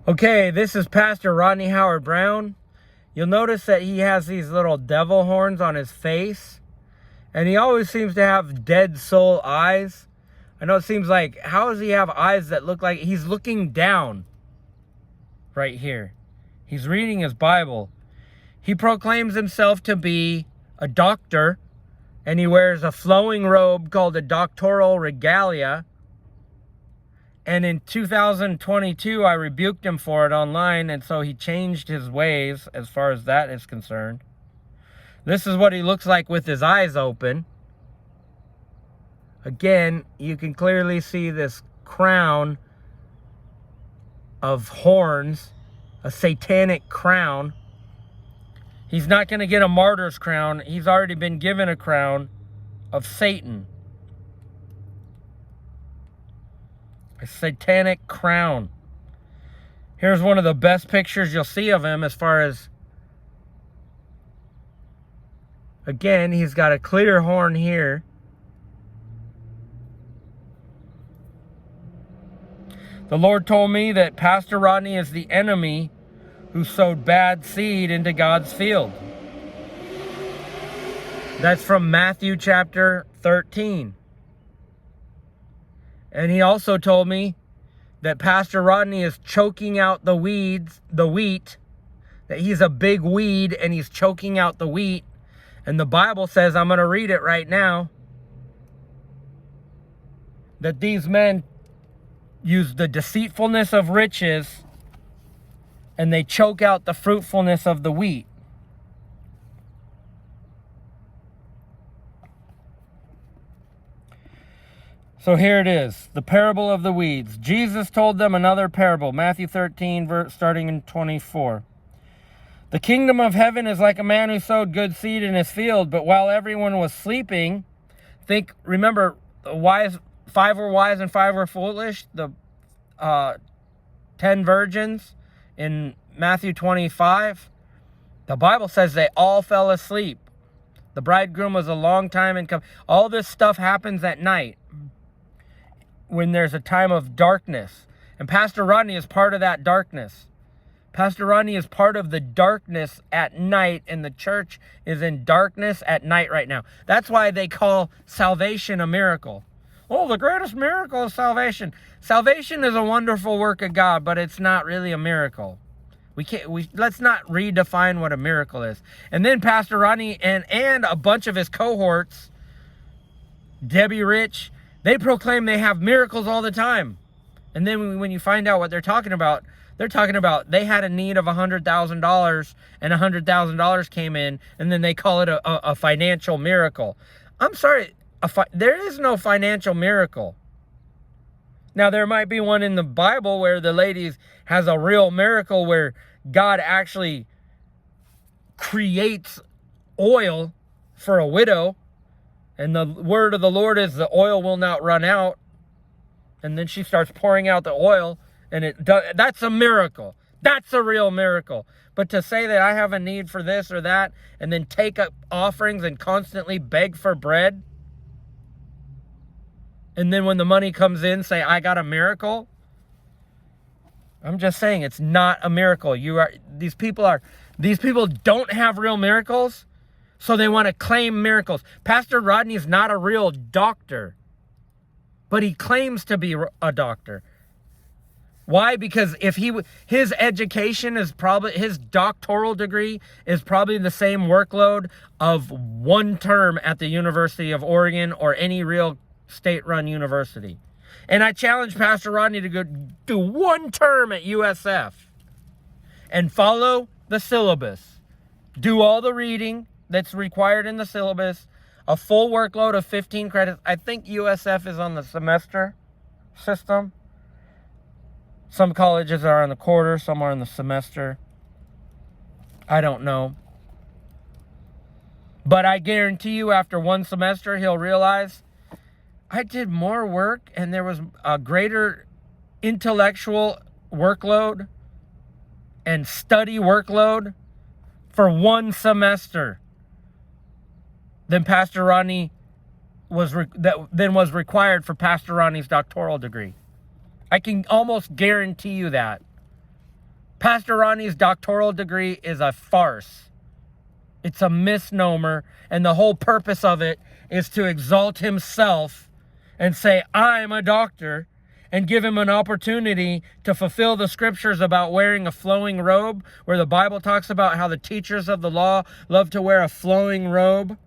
Okay, this is Pastor Rodney Howard Browne. You'll notice that he has these little devil horns on his face. And he always seems to have dead soul eyes. I know it seems like, how does he have eyes that look like he's looking down right here? He's reading his Bible. He proclaims himself to be a doctor. And he wears a flowing robe called a doctoral regalia. And in 2022, I rebuked him for it online, and so he changed his ways as far as that is concerned. This is what he looks like with his eyes open. Again, you can clearly see this crown of horns, a satanic crown. He's not going to get a martyr's crown. He's already been given a crown of Satan. A satanic crown. Here's one of the best pictures you'll see of him as far as, again, he's got a clear horn here. The Lord told me that Pastor Rodney is the enemy who sowed bad seed into God's field. That's from Matthew chapter 13. And he also told me that Pastor Rodney is choking out the wheat, that he's a big weed and he's choking out the wheat. And the Bible says, I'm going to read it right now, that these men use the deceitfulness of riches and they choke out the fruitfulness of the wheat. So here it is, the parable of the weeds. Jesus told them another parable, Matthew 13, starting in 24. The kingdom of heaven is like a man who sowed good seed in his field, but while everyone was sleeping, remember, 5 were wise and 5 were foolish, the 10 virgins in Matthew 25. The Bible says they all fell asleep. The bridegroom was a long time in coming. All this stuff happens at night, when there's a time of darkness. And Pastor Rodney is part of that darkness. Pastor Rodney is part of the darkness at night, and the church is in darkness at night right now. That's why they call salvation a miracle. Oh, the greatest miracle is salvation. Salvation is a wonderful work of God, but it's not really a miracle. Let's not redefine what a miracle is. And then Pastor Rodney and a bunch of his cohorts, Debbie Rich, they proclaim they have miracles all the time. And then when you find out what they're talking about they had a need of $100,000 and $100,000 came in, and then they call it a financial miracle. I'm sorry, there is no financial miracle. Now, there might be one in the Bible where the lady has a real miracle where God actually creates oil for a widow. And the word of the Lord is the oil will not run out. And then she starts pouring out the oil. And that's a miracle. That's a real miracle. But to say that I have a need for this or that, and then take up offerings and constantly beg for bread, and then when the money comes in, say, I got a miracle. I'm just saying, it's not a miracle. These people don't have real miracles. So they want to claim miracles. Pastor Rodney's not a real doctor, but he claims to be a doctor. Why? Because his education is probably, his doctoral degree is probably the same workload of one term at the University of Oregon or any real state-run university. And I challenge Pastor Rodney to go do one term at USF and follow the syllabus. Do all the reading that's required in the syllabus, a full workload of 15 credits. I think USF is on the semester system. Some colleges are on the quarter, some are on the semester. I don't know. But I guarantee you after one semester, he'll realize, I did more work and there was a greater intellectual workload and study workload for one semester than Pastor Rodney was required for Pastor Rodney's doctoral degree. I can almost guarantee you that. Pastor Rodney's doctoral degree is a farce. It's a misnomer, and the whole purpose of it is to exalt himself and say, I'm a doctor, and give him an opportunity to fulfill the scriptures about wearing a flowing robe, where the Bible talks about how the teachers of the law love to wear a flowing robe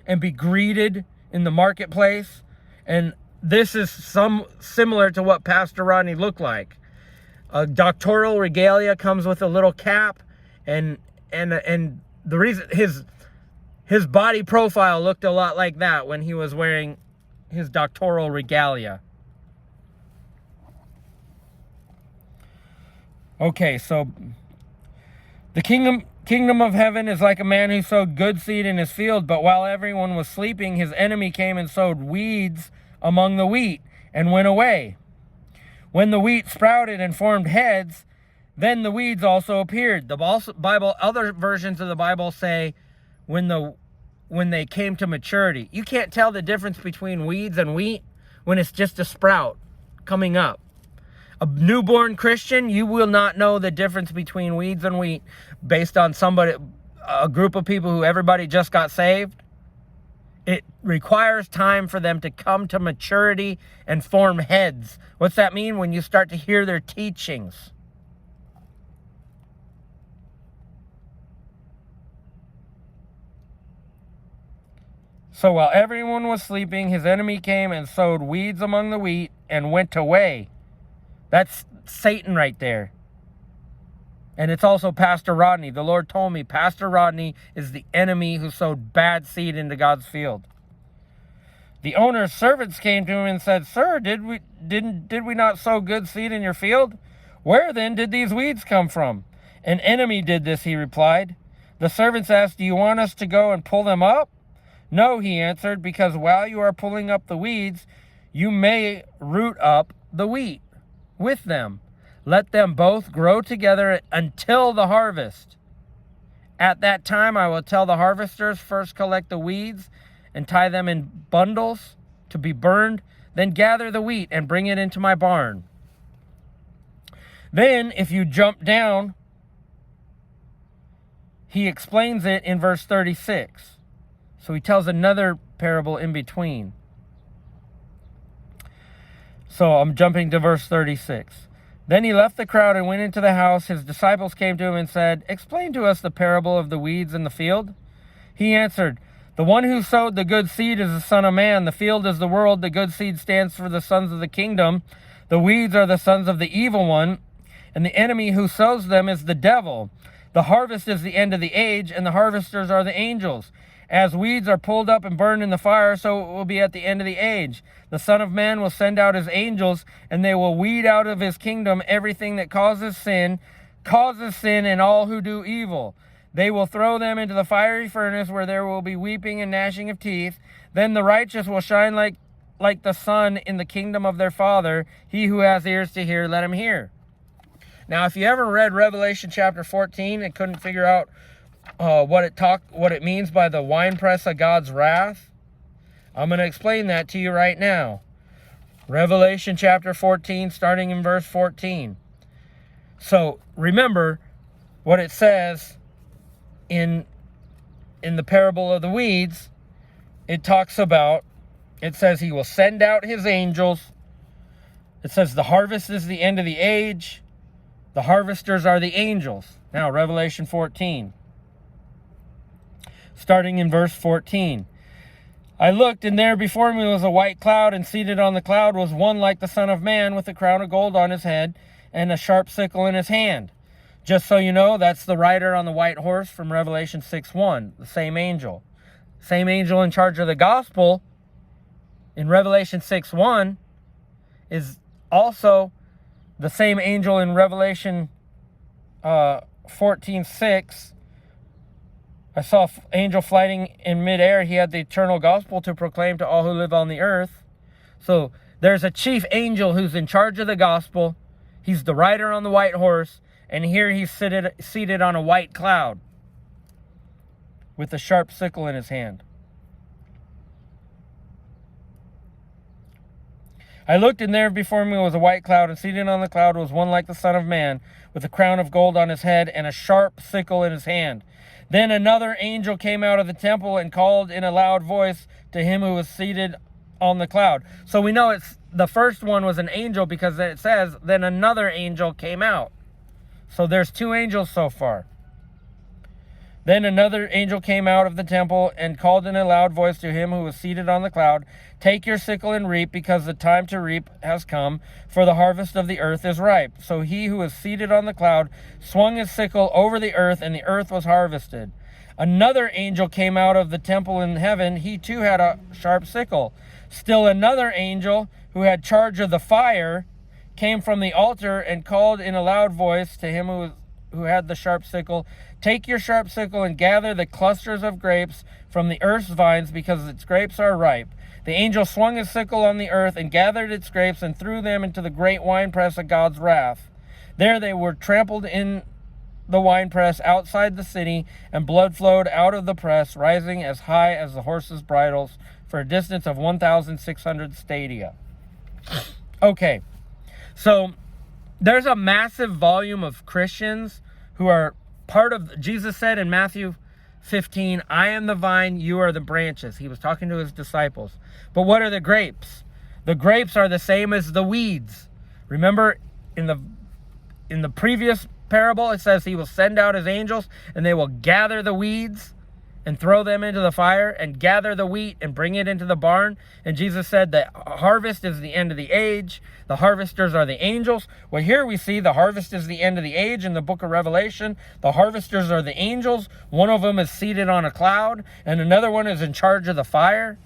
and be greeted in the marketplace. And this is similar to what Pastor Rodney looked like. A doctoral regalia comes with a little cap, and the reason his body profile looked a lot like that when he was wearing his doctoral regalia. Okay, so the kingdom of heaven is like a man who sowed good seed in his field, but while everyone was sleeping, his enemy came and sowed weeds among the wheat and went away. When the wheat sprouted and formed heads, then the weeds also appeared. Other versions of the Bible say when they came to maturity. You can't tell the difference between weeds and wheat when it's just a sprout coming up. A newborn Christian, you will not know the difference between weeds and wheat based on a group of people who everybody just got saved. It requires time for them to come to maturity and form heads. What's that mean? When you start to hear their teachings. So while everyone was sleeping, his enemy came and sowed weeds among the wheat and went away. That's Satan right there. And it's also Pastor Rodney. The Lord told me Pastor Rodney is the enemy who sowed bad seed into God's field. The owner's servants came to him and said, Sir, did we not sow good seed in your field? Where then did these weeds come from? An enemy did this, he replied. The servants asked, Do you want us to go and pull them up? No, he answered, because while you are pulling up the weeds, you may root up the wheat with them. Let them both grow together until the harvest. At that time, I will tell the harvesters, first collect the weeds and tie them in bundles to be burned, then gather the wheat and bring it into my barn. Then, if you jump down, he explains it in verse 36. So he tells another parable in between. So I'm jumping to verse 36. Then he left the crowd and went into the house. His disciples came to him and said, Explain to us the parable of the weeds in the field. He answered, The one who sowed the good seed is the Son of Man. The field is the world. The good seed stands for the sons of the kingdom. The weeds are the sons of the evil one. And the enemy who sows them is the devil. The harvest is the end of the age, and the harvesters are the angels. As weeds are pulled up and burned in the fire, so it will be at the end of the age. The Son of Man will send out his angels, and they will weed out of his kingdom everything that causes sin, and all who do evil. They will throw them into the fiery furnace, where there will be weeping and gnashing of teeth. Then the righteous will shine like the sun in the kingdom of their Father. He who has ears to hear, let him hear. Now, if you ever read Revelation chapter 14 and couldn't figure out what it means by the winepress of God's wrath, I'm going to explain that to you right now. Revelation chapter 14, starting in verse 14. So remember what it says in the parable of the weeds. It says he will send out his angels. It says the harvest is the end of the age. The harvesters are the angels. Now, Revelation 14. Starting in verse 14. I looked, and there before me was a white cloud, and seated on the cloud was one like the Son of Man, with a crown of gold on his head, and a sharp sickle in his hand. Just so you know, that's the rider on the white horse from Revelation 6:1, the same angel. Same angel in charge of the gospel in Revelation 6:1 is also the same angel in Revelation 14:6. I saw an angel flying in midair. He had the eternal gospel to proclaim to all who live on the earth. So there's a chief angel who's in charge of the gospel. He's the rider on the white horse. And here he's seated on a white cloud with a sharp sickle in his hand. I looked, and there before me was a white cloud, and seated on the cloud was one like the Son of Man, with a crown of gold on his head and a sharp sickle in his hand. Then another angel came out of the temple and called in a loud voice to him who was seated on the cloud. So we know it's the first one was an angel, because it says, then another angel came out. So there's two angels so far. Then another angel came out of the temple and called in a loud voice to him who was seated on the cloud, take your sickle and reap, because the time to reap has come, for the harvest of the earth is ripe. So he who was seated on the cloud swung his sickle over the earth, and the earth was harvested. Another angel came out of the temple in heaven. He too had a sharp sickle. Still another angel, who had charge of the fire, came from the altar and called in a loud voice to him who had the sharp sickle, take your sharp sickle and gather the clusters of grapes from the earth's vines, because its grapes are ripe. The angel swung his sickle on the earth and gathered its grapes and threw them into the great winepress of God's wrath. There they were trampled in the winepress outside the city, and blood flowed out of the press, rising as high as the horses' bridles, for a distance of 1,600 stadia. Okay, so there's a massive volume of Christians who are part of, Jesus said in Matthew 15, I am the vine, you are the branches. He was talking to his disciples. But what are the grapes? The grapes are the same as the weeds. Remember in the previous parable, it says he will send out his angels, and they will gather the weeds and throw them into the fire, and gather the wheat and bring it into the barn. And Jesus said that harvest is the end of the age. The harvesters are the angels. Well, here we see the harvest is the end of the age in the book of Revelation. The harvesters are the angels. One of them is seated on a cloud, and another one is in charge of the fire.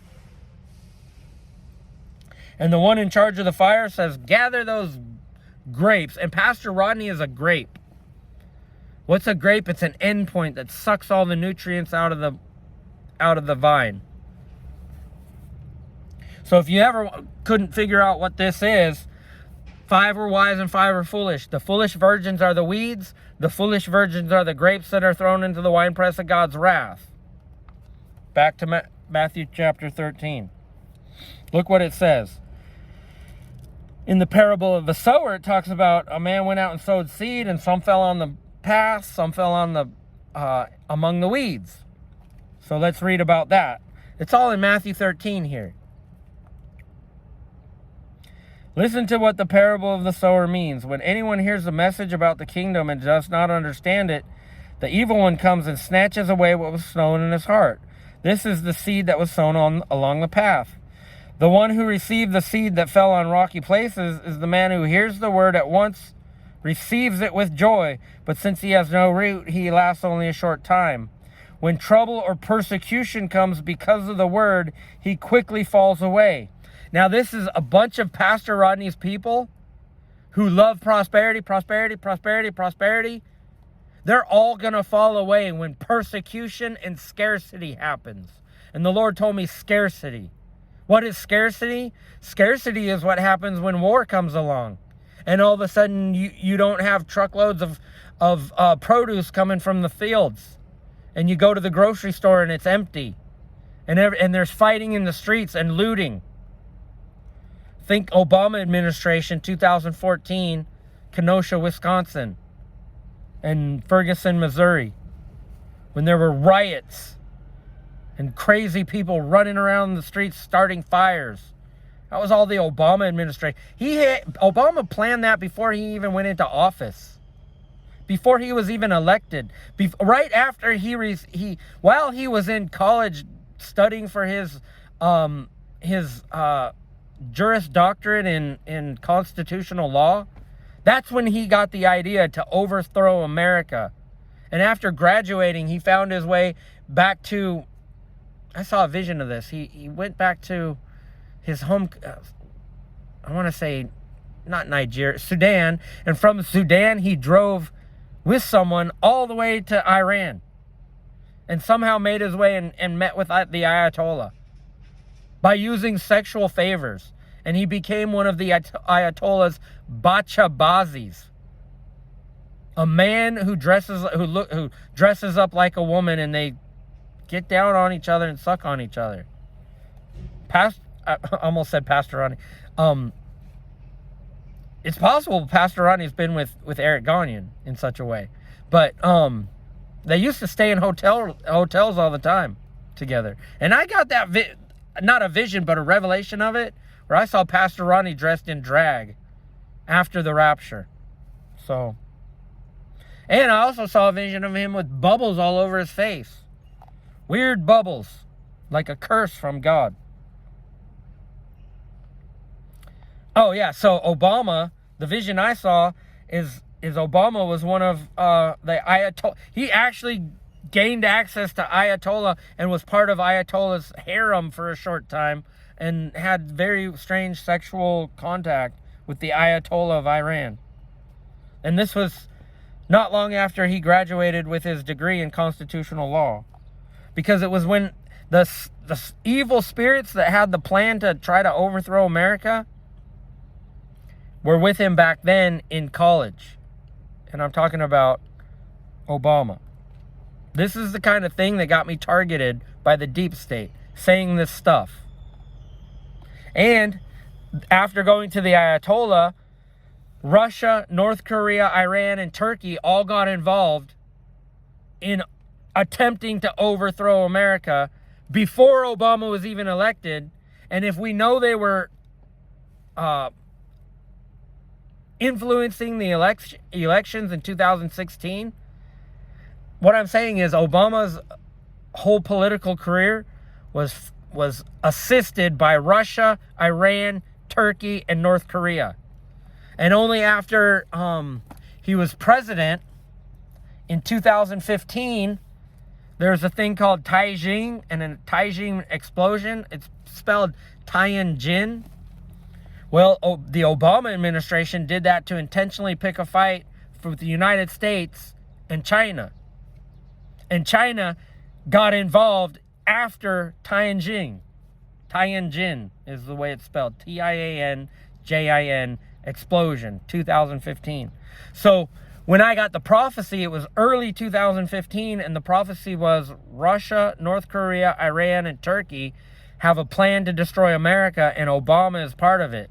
And the one in charge of the fire says, gather those grapes. And Pastor Rodney is a grape. What's a grape? It's an endpoint that sucks all the nutrients out of the vine. So if you ever couldn't figure out what this is, 5 were wise and 5 were foolish. The foolish virgins are the weeds. The foolish virgins are the grapes that are thrown into the winepress of God's wrath. Back to Matthew chapter 13. Look what it says. In the parable of the sower, it talks about a man went out and sowed seed, and some fell on the path, some fell on the among the weeds. So let's read about that. It's all in Matthew 13 here. Listen to what the parable of the sower means. When anyone hears the message about the kingdom and does not understand it, the evil one comes and snatches away what was sown in his heart. This is the seed that was sown along the path. The one who received the seed that fell on rocky places is the man who hears the word at once, receives it with joy, but since he has no root, he lasts only a short time. When trouble or persecution comes because of the word, he quickly falls away. Now, this is a bunch of Pastor Rodney's people who love prosperity, prosperity, prosperity, prosperity. They're all going to fall away when persecution and scarcity happens. And the Lord told me scarcity. What is scarcity? Scarcity is what happens when war comes along. And all of a sudden, you don't have truckloads of produce coming from the fields. And you go to the grocery store and it's empty. And there's fighting in the streets and looting. Think Obama administration, 2014, Kenosha, Wisconsin. And Ferguson, Missouri. When there were riots. And crazy people running around the streets starting fires. That was all the Obama administration. Obama planned that before he even went into office. Before he was even elected. Right after while he was in college studying for his Juris Doctorate in constitutional law, that's when he got the idea to overthrow America. And after graduating, he found his way back to, I saw a vision of this. He went back to his home, I want to say, not Nigeria, Sudan. And from Sudan, he drove with someone all the way to Iran. And somehow made his way and met with the Ayatollah. By using sexual favors. And he became one of the Ayatollah's Bachabazis. A man who dresses up like a woman, and they get down on each other and suck on each other. I almost said Pastor Rodney. it's possible Pastor Rodney's been with Eric Gagnon in such a way. But they used to stay in hotels all the time together. And I got that, not a vision, but a revelation of it, where I saw Pastor Rodney dressed in drag after the rapture. So, and I also saw a vision of him with bubbles all over his face. Weird bubbles, like a curse from God. Oh yeah, so Obama, the vision I saw is Obama was one of the Ayatollah. He actually gained access to Ayatollah and was part of Ayatollah's harem for a short time and had very strange sexual contact with the Ayatollah of Iran. And this was not long after he graduated with his degree in constitutional law. Because it was when the evil spirits that had the plan to try to overthrow America were with him back then in college. And I'm talking about Obama. This is the kind of thing that got me targeted by the deep state, saying this stuff. And after going to the Ayatollah, Russia, North Korea, Iran, and Turkey all got involved in attempting to overthrow America before Obama was even elected. And if we know they were influencing the elections in 2016, what I'm saying is Obama's whole political career was assisted by Russia, Iran, Turkey, and North Korea. And only after he was president in 2015, there's a thing called Taizing and a Taizing explosion. It's spelled Tianjin. Well, the Obama administration did that to intentionally pick a fight for the United States and China. And China got involved after Tianjin. Tianjin is the way it's spelled. Tianjin explosion, 2015. So when I got the prophecy, it was early 2015, and the prophecy was Russia, North Korea, Iran, and Turkey have a plan to destroy America, and Obama is part of it.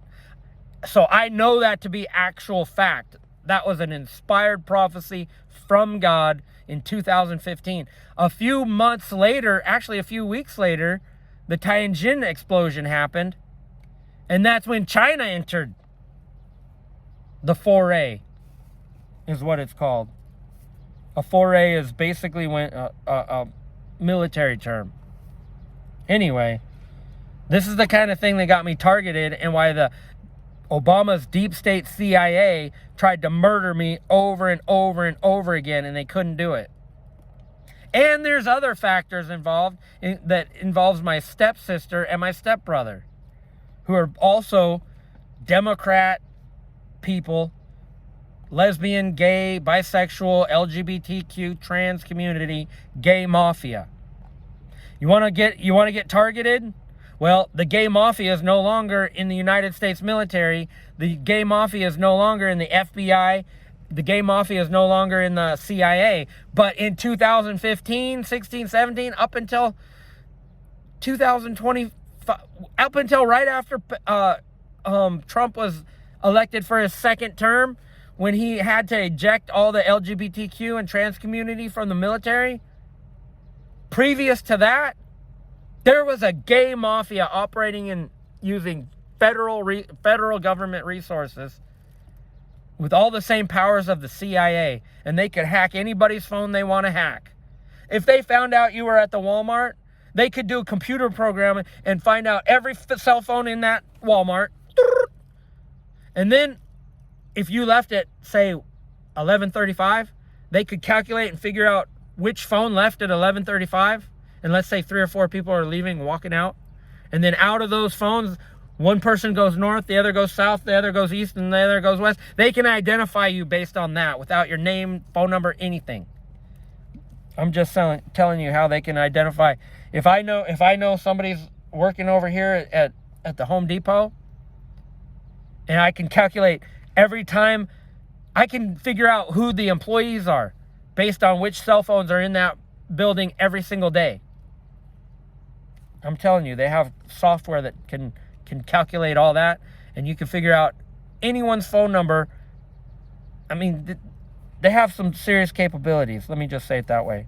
So I know that to be actual fact. That was an inspired prophecy from God in 2015. A few months later, actually a few weeks later, the Tianjin explosion happened, and that's when China entered. The foray is what it's called. A foray is basically when a military term. Anyway, this is the kind of thing that got me targeted, and why the Obama's deep state CIA tried to murder me over and over and over again, and they couldn't do it. And there's other factors involved that involves my stepsister and my stepbrother, who are also Democrat people, lesbian, gay, bisexual, LGBTQ, trans community, gay mafia. You want to get targeted? Well, the gay mafia is no longer in the United States military. The gay mafia is no longer in the FBI. The gay mafia is no longer in the CIA. But in 2015, 16, 17, up until 2020, up until right after Trump was elected for his second term, when he had to eject all the LGBTQ and trans community from the military, previous to that, there was a gay mafia operating and using federal government resources with all the same powers of the CIA, and they could hack anybody's phone they want to hack. If they found out you were at the Walmart, they could do a computer program and find out every cell phone in that Walmart. And then if you left at, say, 11:35, they could calculate and figure out which phone left at 11:35. And let's say 3 or 4 people are leaving, walking out. And then out of those phones, one person goes north, the other goes south, the other goes east, and the other goes west. They can identify you based on that without your name, phone number, anything. I'm just telling you how they can identify. If I know somebody's working over here at the Home Depot, and I can calculate every time, I can figure out who the employees are based on which cell phones are in that building every single day. I'm telling you, they have software that can calculate all that, and you can figure out anyone's phone number. I mean, they have some serious capabilities. Let me just say it that way.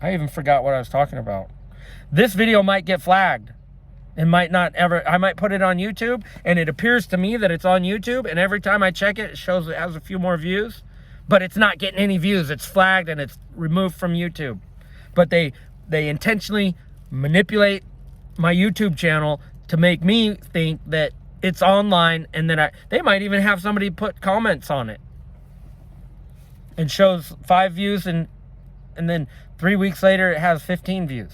I even forgot what I was talking about. This video might get flagged. It might not ever. I might put it on YouTube, and it appears to me that it's on YouTube, and every time I check it, it shows it has a few more views, but it's not getting any views. It's flagged, and it's removed from YouTube. But they intentionally manipulate my YouTube channel to make me think that it's online, and then they might even have somebody put comments on it. It shows 5 views, and then 3 weeks later, it has 15 views.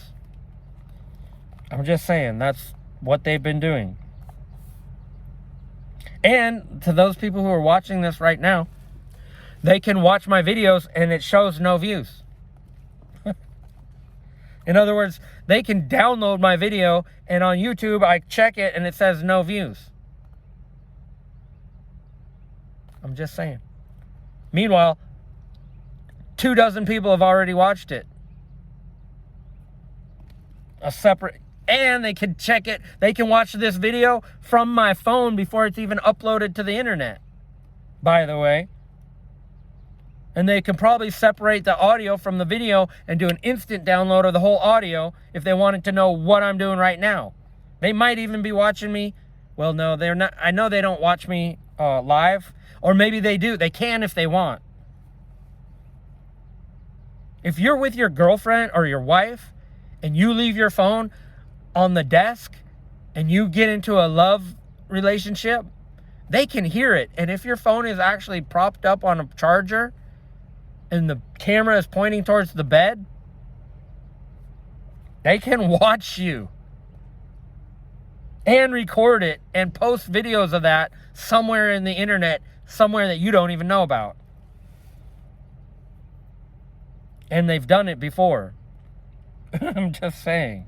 I'm just saying, that's what they've been doing. And to those people who are watching this right now, they can watch my videos and it shows no views. In other words, they can download my video and on YouTube, I check it and it says no views. I'm just saying. Meanwhile, 24 people have already watched it. And they can check it. They can watch this video from my phone before it's even uploaded to the internet, by the way. And they can probably separate the audio from the video and do an instant download of the whole audio if they wanted to know what I'm doing right now. They might even be watching me. Well, no, they're not. I know they don't watch me live. Or maybe they do. They can if they want. If you're with your girlfriend or your wife and you leave your phone on the desk and you get into a love relationship, they can hear it. And if your phone is actually propped up on a charger and the camera is pointing towards the bed, they can watch you and record it and post videos of that somewhere in the internet, somewhere that you don't even know about. And they've done it before. I'm just saying.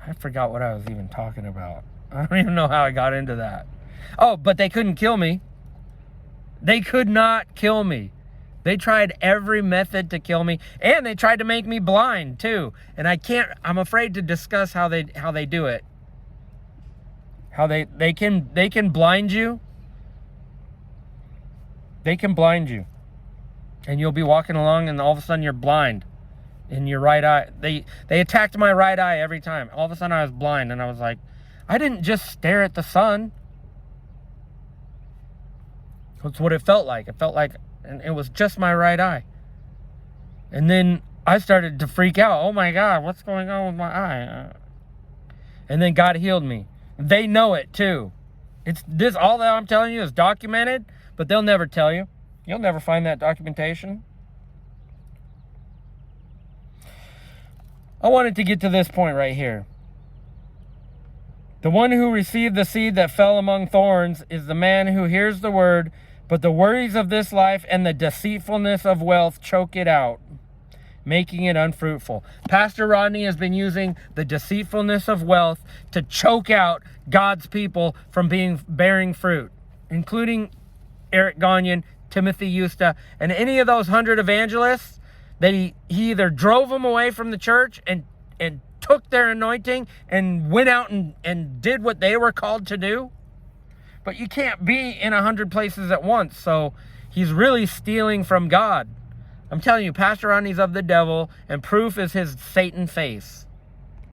I forgot what I was even talking about. I don't even know how I got into that. Oh, but they couldn't kill me. They could not kill me. They tried every method to kill me, and they tried to make me blind too. And I'm afraid to discuss how they do it. How they can blind you. They can blind you. And you'll be walking along and all of a sudden you're blind in your right eye. They attacked my right eye every time. All of a sudden I was blind and I was like, I didn't just stare at the sun. That's what it felt like. It felt like, and it was just my right eye. And then I started to freak out. Oh my God, what's going on with my eye? And then God healed me. They know it too. All that I'm telling you is documented, but they'll never tell you. You'll never find that documentation. I wanted to get to this point right here. The one who received the seed that fell among thorns is the man who hears the word, but the worries of this life and the deceitfulness of wealth choke it out, making it unfruitful. Pastor Rodney has been using the deceitfulness of wealth to choke out God's people from bearing fruit, including Eric Gagnon, Timothy Eusta, and any of those 100 evangelists. That he either drove them away from the church and took their anointing and went out and did what they were called to do. But you can't be in 100 places at once, so he's really stealing from God. I'm telling you, Pastor Rodney's of the devil, and proof is his Satan face.